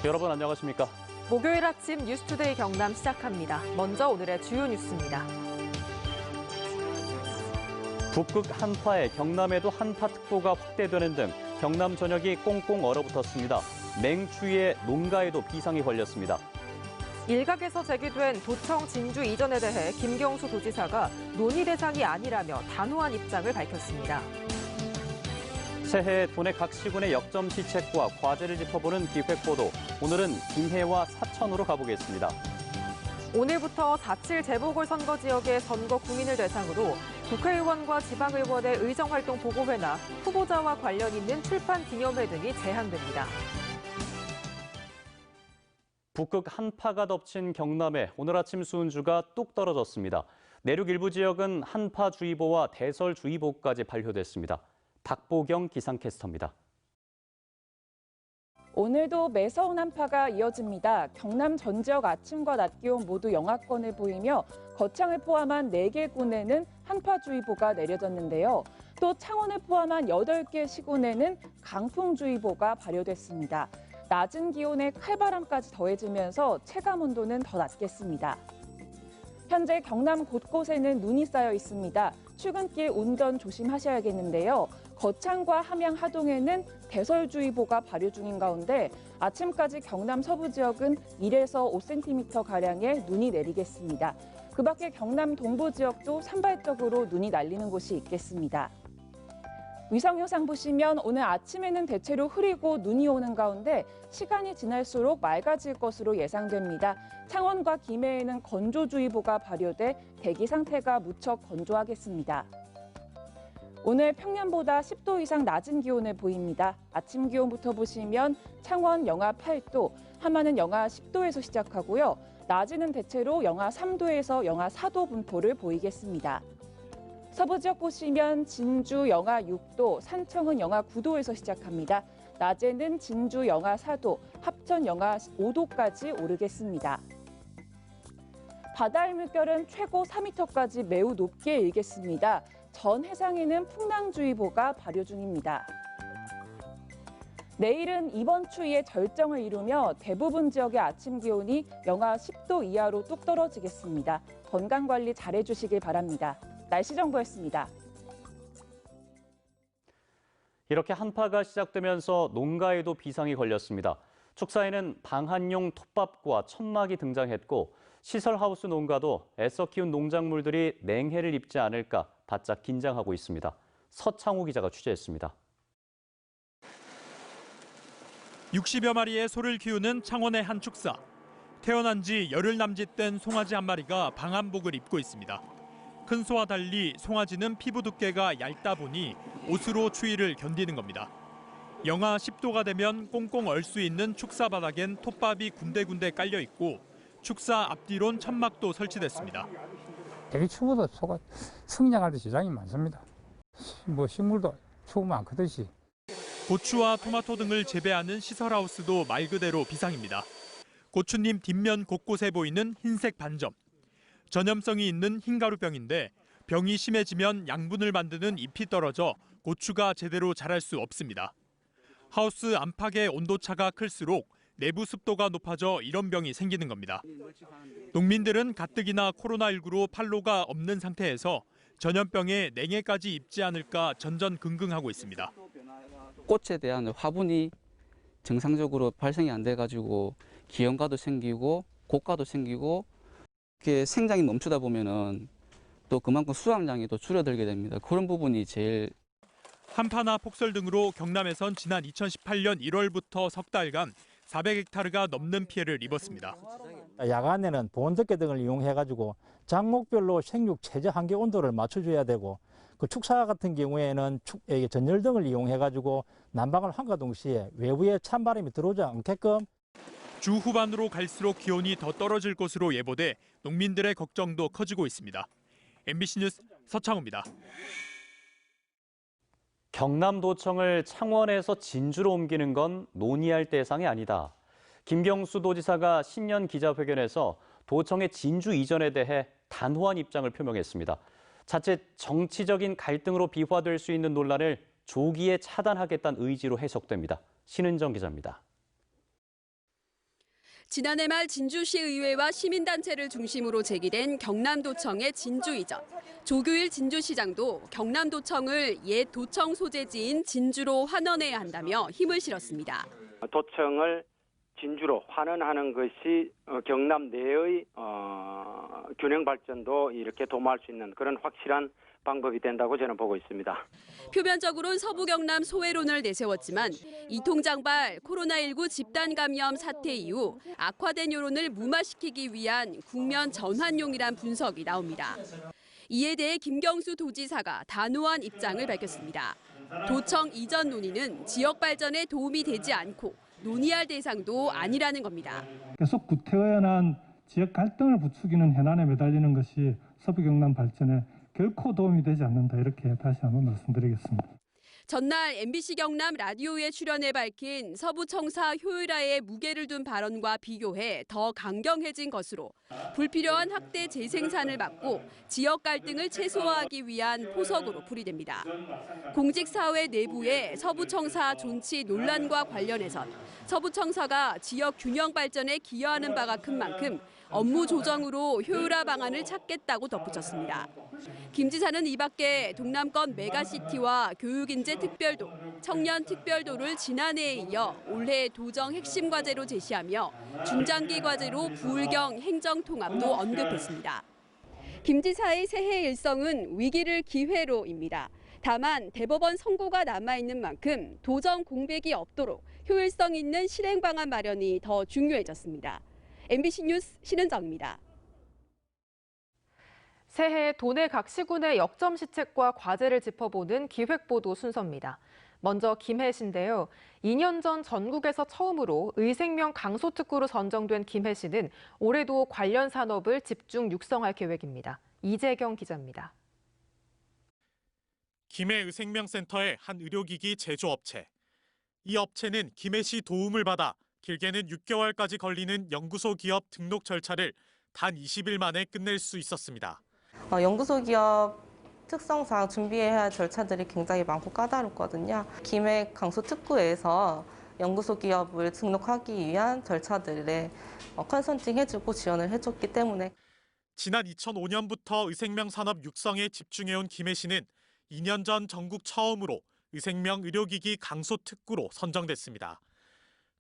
여러분 안녕하십니까? 목요일 아침 뉴스투데이 경남 시작합니다. 먼저 오늘의 주요 뉴스입니다. 북극 한파에 경남에도 한파특보가 확대되는 등 경남 전역이 꽁꽁 얼어붙었습니다. 맹추위에 농가에도 비상이 걸렸습니다. 일각에서 제기된 도청 진주 이전에 대해 김경수 도지사가 논의 대상이 아니라며 단호한 입장을 밝혔습니다. 새해 도내 각 시군의 역점 시책과 과제를 짚어보는 기획보도. 오늘은 김해와 사천으로 가보겠습니다. 오늘부터 4.7 재보궐선거 지역의 선거 구민을 대상으로 국회의원과 지방의원의 의정활동 보고회나 후보자와 관련 있는 출판 기념회 등이 제한됩니다. 북극 한파가 덮친 경남에 오늘 아침 수온주가 뚝 떨어졌습니다. 내륙 일부 지역은 한파주의보와 대설주의보까지 발효됐습니다. 박보경 기상캐스터입니다. 오늘도 매서운 한파가 이어집니다. 경남 전 지역 아침과 낮 기온 모두 영하권을 보이며 거창을 포함한 4개 군에는 한파주의보가 내려졌는데요. 또 창원을 포함한 8개 시군에는 강풍주의보가 발효됐습니다. 낮은 기온에 칼바람까지 더해지면서 체감온도는 더 낮겠습니다. 현재 경남 곳곳에는 눈이 쌓여 있습니다. 출근길 운전 조심하셔야겠는데요. 거창과 함양 하동에는 대설주의보가 발효 중인 가운데 아침까지 경남 서부 지역은 1에서 5cm가량의 눈이 내리겠습니다. 그 밖에 경남 동부 지역도 산발적으로 눈이 날리는 곳이 있겠습니다. 위성효상 보시면 오늘 아침에는 대체로 흐리고 눈이 오는 가운데 시간이 지날수록 맑아질 것으로 예상됩니다. 창원과 김해에는 건조주의보가 발효돼 대기 상태가 무척 건조하겠습니다. 오늘 평년보다 10도 이상 낮은 기온을 보입니다. 아침 기온부터 보시면 창원 영하 8도, 함안은 영하 10도에서 시작하고요. 낮에는 대체로 영하 3도에서 영하 4도 분포를 보이겠습니다. 서부 지역 보시면 진주 영하 6도, 산청은 영하 9도에서 시작합니다. 낮에는 진주 영하 4도, 합천 영하 5도까지 오르겠습니다. 바다의 물결은 최고 4m까지 매우 높게 일겠습니다. 전 해상에는 풍랑주의보가 발효 중입니다. 내일은 이번 추위의 절정을 이루며 대부분 지역의 아침 기온이 영하 10도 이하로 뚝 떨어지겠습니다. 건강관리 잘해주시길 바랍니다. 날씨 정보였습니다. 이렇게 한파가 시작되면서 농가에도 비상이 걸렸습니다. 축사에는 방한용 톱밥과 천막이 등장했고 시설하우스 농가도 애써 키운 농작물들이 냉해를 입지 않을까 바짝 긴장하고 있습니다. 서창우 기자가 취재했습니다. 60여 마리의 소를 키우는 창원의 한 축사. 태어난 지 열흘 남짓된 송아지 한 마리가 방한복을 입고 있습니다. 큰 소와 달리 송아지는 피부 두께가 얇다 보니 옷으로 추위를 견디는 겁니다. 영하 10도가 되면 꽁꽁 얼 수 있는 축사 바닥엔 톱밥이 군데군데 깔려 있고 축사 앞뒤론 천막도 설치됐습니다. 대기 추워도 소가 성장할 때 지장이 많습니다. 식물도 추우면 안 크듯이. 고추와 토마토 등을 재배하는 시설하우스도 말 그대로 비상입니다. 고추잎 뒷면 곳곳에 보이는 흰색 반점. 전염성이 있는 흰가루병인데 병이 심해지면 양분을 만드는 잎이 떨어져 고추가 제대로 자랄 수 없습니다. 하우스 안팎의 온도차가 클수록 내부 습도가 높아져 이런 병이 생기는 겁니다. 농민들은 가뜩이나 코로나19로 판로가 없는 상태에서 전염병에 냉해까지 입지 않을까 전전긍긍하고 있습니다. 꽃에 대한 화분이 정상적으로 발생이 안 돼가지고 기형가도 생기고 고가도 생기고 이렇게 생장이 멈추다 보면은 또 그만큼 수확량이 또 줄어들게 됩니다. 그런 부분이 제일. 한파나 폭설 등으로 경남에선 지난 2018년 1월부터 석 달간 400헥타르가 넘는 피해를 입었습니다. 야간에는 보온덮개 등을 이용해가지고 작목별로 생육 최저 한계 온도를 맞춰줘야 되고 그 축사 같은 경우에는 전열등을 이용해가지고 난방을 함과 동시에 외부에 찬바람이 들어오지 않게끔. 주 후반으로 갈수록 기온이 더 떨어질 것으로 예보돼 농민들의 걱정도 커지고 있습니다. MBC 뉴스 서창우입니다. 경남도청을 창원에서 진주로 옮기는 건 논의할 대상이 아니다. 김경수 도지사가 신년 기자회견에서 도청의 진주 이전에 대해 단호한 입장을 표명했습니다. 자칫 정치적인 갈등으로 비화될 수 있는 논란을 조기에 차단하겠다는 의지로 해석됩니다. 신은정 기자입니다. 지난해 말 진주시의회와 시민단체를 중심으로 제기된 경남도청의 진주 이전. 조규일 진주시장도 경남도청을 옛 도청 소재지인 진주로 환원해야 한다며 힘을 실었습니다. 도청을 진주로 환원하는 것이 경남 내의 균형 발전도 이렇게 도모할 수 있는 그런 확실한 방법이 된다고 저는 보고 있습니다. 표면적으로는 서부 경남 소외론을 내세웠지만 이통장발 코로나19 집단 감염 사태 이후 악화된 여론을 무마시키기 위한 국면 전환용이란 분석이 나옵니다. 이에 대해 김경수 도지사가 단호한 입장을 밝혔습니다. 도청 이전 논의는 지역 발전에 도움이 되지 않고 논의할 대상도 아니라는 겁니다. 계속 구태연한 지역 갈등을 부추기는 현안에 매달리는 것이 서부 경남 발전에 결코 도움이 되지 않는다, 이렇게 다시 한번 말씀드리겠습니다. 전날 MBC 경남 라디오에 출연해 밝힌 서부청사 효율화에 무게를 둔 발언과 비교해 더 강경해진 것으로 불필요한 확대 재생산을 막고 지역 갈등을 최소화하기 위한 포석으로 풀이됩니다. 공직사회 내부의 서부청사 존치 논란과 관련해선 서부청사가 지역 균형 발전에 기여하는 바가 큰 만큼 업무 조정으로 효율화 방안을 찾겠다고 덧붙였습니다. 김 지사는 이 밖에 동남권 메가시티와 교육인재 특별도, 청년 특별도를 지난해에 이어 올해 도정 핵심 과제로 제시하며 중장기 과제로 부울경 행정통합도 언급했습니다. 김 지사의 새해 일성은 위기를 기회로입니다. 다만 대법원 선고가 남아있는 만큼 도정 공백이 없도록 효율성 있는 실행 방안 마련이 더 중요해졌습니다. MBC 뉴스 신은정입니다. 새해 도내 각 시군의 역점 시책과 과제를 짚어보는 기획보도 순서입니다. 먼저 김해시인데요. 2년 전 전국에서 처음으로 의생명 강소특구로 선정된 김해시는 올해도 관련 산업을 집중 육성할 계획입니다. 이재경 기자입니다. 김해 의생명센터의 한 의료기기 제조업체. 이 업체는 김해시 도움을 받아 길게는 6개월까지 걸리는 연구소 기업 등록 절차를 단 20일 만에 끝낼 수 있었습니다. 연구소 기업 특성상 준비해야 할 절차들이 굉장히 많고 까다롭거든요. 김해 강소특구에서 연구소 기업을 등록하기 위한 절차들에 컨설팅해주고 지원을 해줬기 때문에 지난 2005년부터 의생명 산업 육성에 집중해온 김해시는 2년 전 전국 처음으로 의생명 의료기기 강소특구로 선정됐습니다.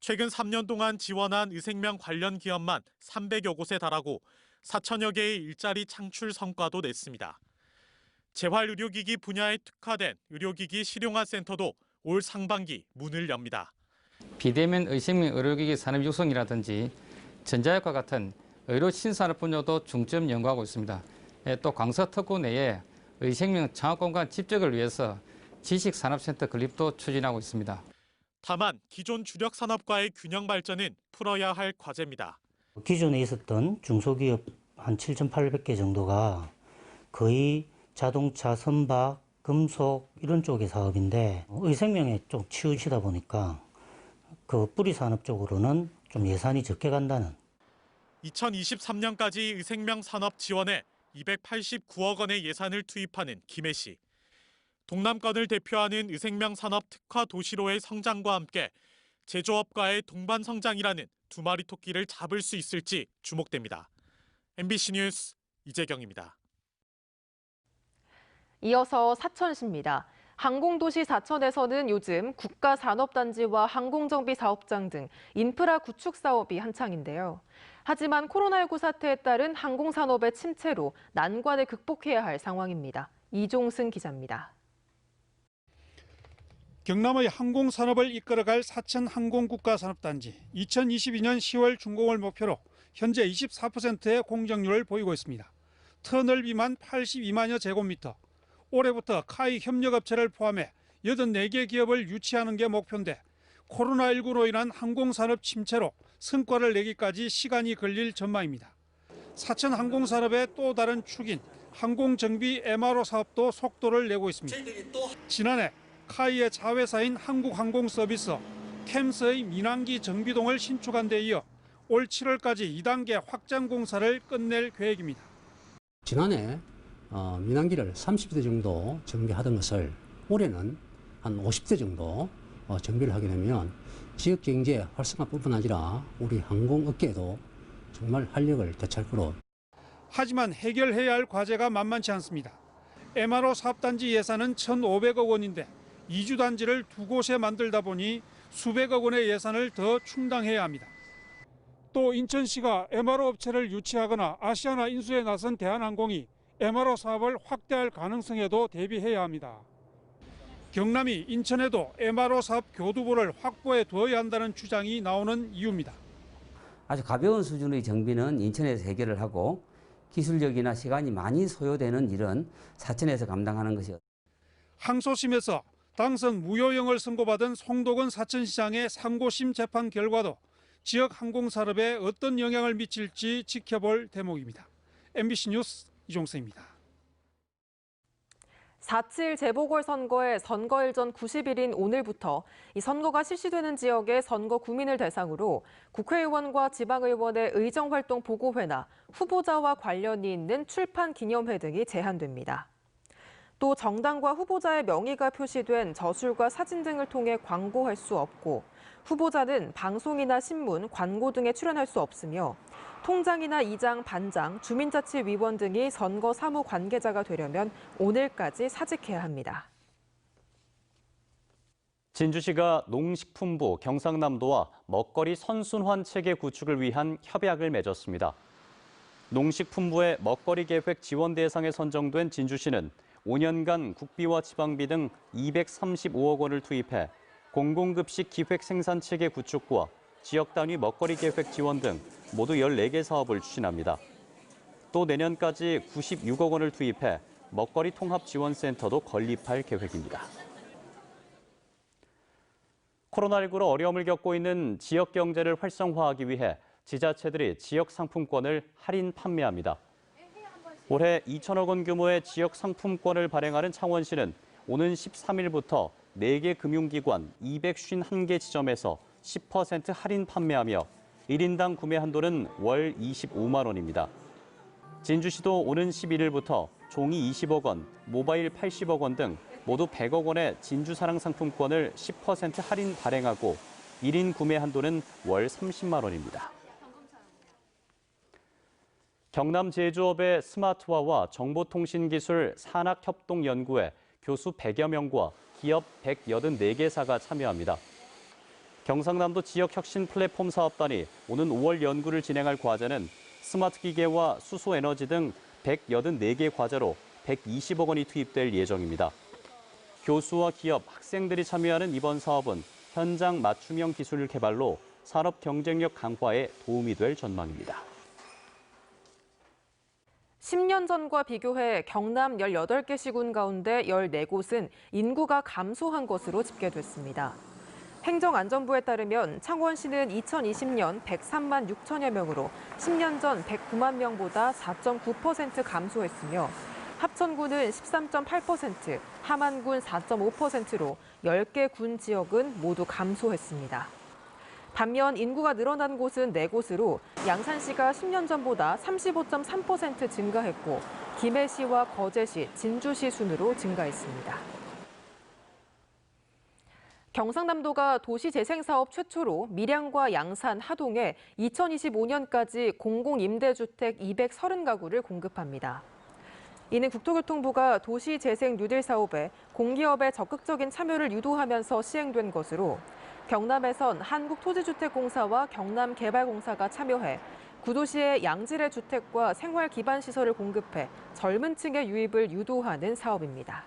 최근 3년 동안 지원한 의생명 관련 기업만 300여 곳에 달하고 4천여 개의 일자리 창출 성과도 냈습니다. 재활의료기기 분야에 특화된 의료기기 실용화 센터도 올 상반기 문을 엽니다. 비대면 의생명 의료기기 산업 육성이라든지 전자약과 같은 의료 신산업 분야도 중점 연구하고 있습니다. 또 강서특구 내에 의생명 창업공간 집적을 위해서 지식산업센터 건립도 추진하고 있습니다. 다만 기존 주력 산업과의 균형 발전은 풀어야 할 과제입니다. 기존에 있었던 중소기업 한 7,800개 정도가 거의 자동차, 선박, 금속 이런 쪽의 사업인데 의생명에 좀 치우치다 보니까 그 뿌리 산업 쪽으로는 좀 예산이 적게 간다는. 2023년까지 의생명 산업 지원에 289억 원의 예산을 투입하는 김해시. 동남권을 대표하는 의생명 산업 특화 도시로의 성장과 함께 제조업과의 동반 성장이라는 두 마리 토끼를 잡을 수 있을지 주목됩니다. MBC 뉴스 이재경입니다. 이어서 사천시입니다. 항공도시 사천에서는 요즘 국가산업단지와 항공정비사업장 등 인프라 구축 사업이 한창인데요. 하지만 코로나19 사태에 따른 항공산업의 침체로 난관을 극복해야 할 상황입니다. 이종승 기자입니다. 경남의 항공산업을 이끌어갈 사천 항공국가산업단지 2022년 10월 준공을 목표로 현재 24%의 공정률을 보이고 있습니다. 터널비만 82만여 제곱미터. 올해부터 카이 협력업체를 포함해 84개 기업을 유치하는 게 목표인데 코로나19로 인한 항공산업 침체로 성과를 내기까지 시간이 걸릴 전망입니다. 사천 항공산업의 또 다른 축인 항공정비 MRO 사업도 속도를 내고 있습니다. 지난해 카이의 자회사인 한국항공서비스 캠스의 민항기 정비동을 신축한 데 이어 올 7월까지 2단계 확장 공사를 끝낼 계획입니다. 지난해 민항기를 30대 정도 정비하던 것을 올해는 한 50대 정도 정비를 하게 되면 지역 경제 활성화뿐만 아니라 우리 항공업계에도 정말 활력을 되찾을 거로. 하지만 해결해야 할 과제가 만만치 않습니다. MRO 사업단지 예산은 1,500억 원인데 2주 단지를 두 곳에 만들다 보니 수백억 원의 예산을 더 충당해야 합니다. 또 인천시가 MRO 업체를 유치하거나 아시아나 인수에 나선 대한항공이 MRO 사업을 확대할 가능성에도 대비해야 합니다. 경남이 인천에도 MRO 사업 교두보를 확보해 두어야 한다는 주장이 나오는 이유입니다. 아주 가벼운 수준의 정비는 인천에서 해결을 하고 기술력이나 시간이 많이 소요되는 일은 사천에서 감당하는 것이요. 항소심에서 당선 무효형을 선고받은 송도건 사천시장의 상고심 재판 결과도 지역 항공산업에 어떤 영향을 미칠지 지켜볼 대목입니다. MBC 뉴스 이종세입니다. 4.7 재보궐선거의 선거일 전 90일인 오늘부터 이 선거가 실시되는 지역의 선거 구민을 대상으로 국회의원과 지방의원의 의정활동 보고회나 후보자와 관련이 있는 출판 기념회 등이 제한됩니다. 또 정당과 후보자의 명의가 표시된 저술과 사진 등을 통해 광고할 수 없고 후보자는 방송이나 신문, 광고 등에 출연할 수 없으며 통장이나 이장, 반장, 주민자치위원 등이 선거 사무 관계자가 되려면 오늘까지 사직해야 합니다. 진주시가 농식품부, 경상남도와 먹거리 선순환 체계 구축을 위한 협약을 맺었습니다. 농식품부의 먹거리 계획 지원 대상에 선정된 진주시는 5년간 국비와 지방비 등 235억 원을 투입해 공공급식 기획 생산 체계 구축과 지역 단위 먹거리 계획 지원 등 모두 14개 사업을 추진합니다. 또 내년까지 96억 원을 투입해 먹거리 통합 지원센터도 건립할 계획입니다. 코로나19로 어려움을 겪고 있는 지역 경제를 활성화하기 위해 지자체들이 지역 상품권을 할인 판매합니다. 올해 2천억 원 규모의 지역 상품권을 발행하는 창원시는 오는 13일부터 4개 금융기관 251개 지점에서 10% 할인 판매하며 1인당 구매 한도는 월 25만 원입니다. 진주시도 오는 11일부터 종이 20억 원, 모바일 80억 원 등 모두 100억 원의 진주사랑 상품권을 10% 할인 발행하고 1인 구매 한도는 월 30만 원입니다. 경남 제조업의 스마트화와 정보통신기술 산학협동연구회 교수 100여 명과 기업 184개사가 참여합니다. 경상남도 지역혁신 플랫폼 사업단이 오는 5월 연구를 진행할 과제는 스마트 기계와 수소에너지 등 184개 과제로 120억 원이 투입될 예정입니다. 교수와 기업, 학생들이 참여하는 이번 사업은 현장 맞춤형 기술 개발로 산업 경쟁력 강화에 도움이 될 전망입니다. 10년 전과 비교해 경남 18개 시군 가운데 14곳은 인구가 감소한 것으로 집계됐습니다. 행정안전부에 따르면 창원시는 2020년 103만 6천여 명으로 10년 전 109만 명보다 4.9% 감소했으며 합천군은 13.8%, 함안군 4.5%로 10개 군 지역은 모두 감소했습니다. 반면 인구가 늘어난 곳은 4곳으로 양산시가 10년 전보다 35.3% 증가했고 김해시와 거제시, 진주시 순으로 증가했습니다. 경상남도가 도시재생사업 최초로 밀양과 양산, 하동에 2025년까지 공공임대주택 230가구를 공급합니다. 이는 국토교통부가 도시재생 뉴딜 사업에 공기업의 적극적인 참여를 유도하면서 시행된 것으로 경남에선 한국토지주택공사와 경남개발공사가 참여해 구도시의 양질의 주택과 생활기반시설을 공급해 젊은 층의 유입을 유도하는 사업입니다.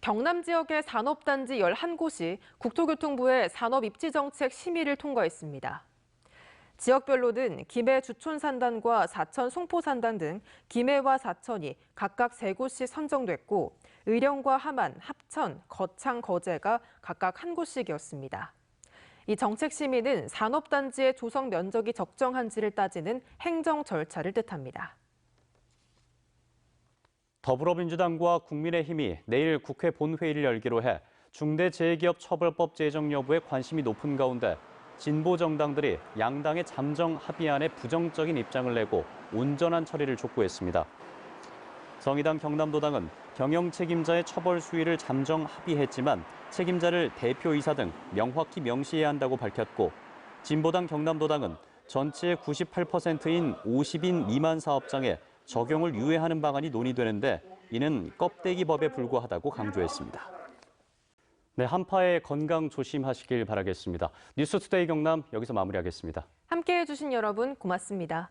경남 지역의 산업단지 11곳이 국토교통부의 산업입지정책 심의를 통과했습니다. 지역별로는 김해 주촌산단과 사천 송포산단 등 김해와 사천이 각각 3곳이 선정됐고 의령과 함안, 합천, 거창, 거제가 각각 1곳씩이었습니다. 이 정책 심의는 산업단지의 조성 면적이 적정한지를 따지는 행정 절차를 뜻합니다. 더불어민주당과 국민의힘이 내일 국회 본회의를 열기로 해 중대재해기업처벌법 제정 여부에 관심이 높은 가운데 진보 정당들이 양당의 잠정 합의안에 부정적인 입장을 내고 온전한 처리를 촉구했습니다. 정의당 경남도당은 경영 책임자의 처벌 수위를 잠정 합의했지만 책임자를 대표이사 등 명확히 명시해야 한다고 밝혔고 진보당 경남도당은 전체의 98%인 50인 미만 사업장에 적용을 유예하는 방안이 논의되는데 이는 껍데기법에 불과하다고 강조했습니다. 네, 한파에 건강 조심하시길 바라겠습니다. 뉴스투데이 경남 여기서 마무리하겠습니다. 함께해 주신 여러분 고맙습니다.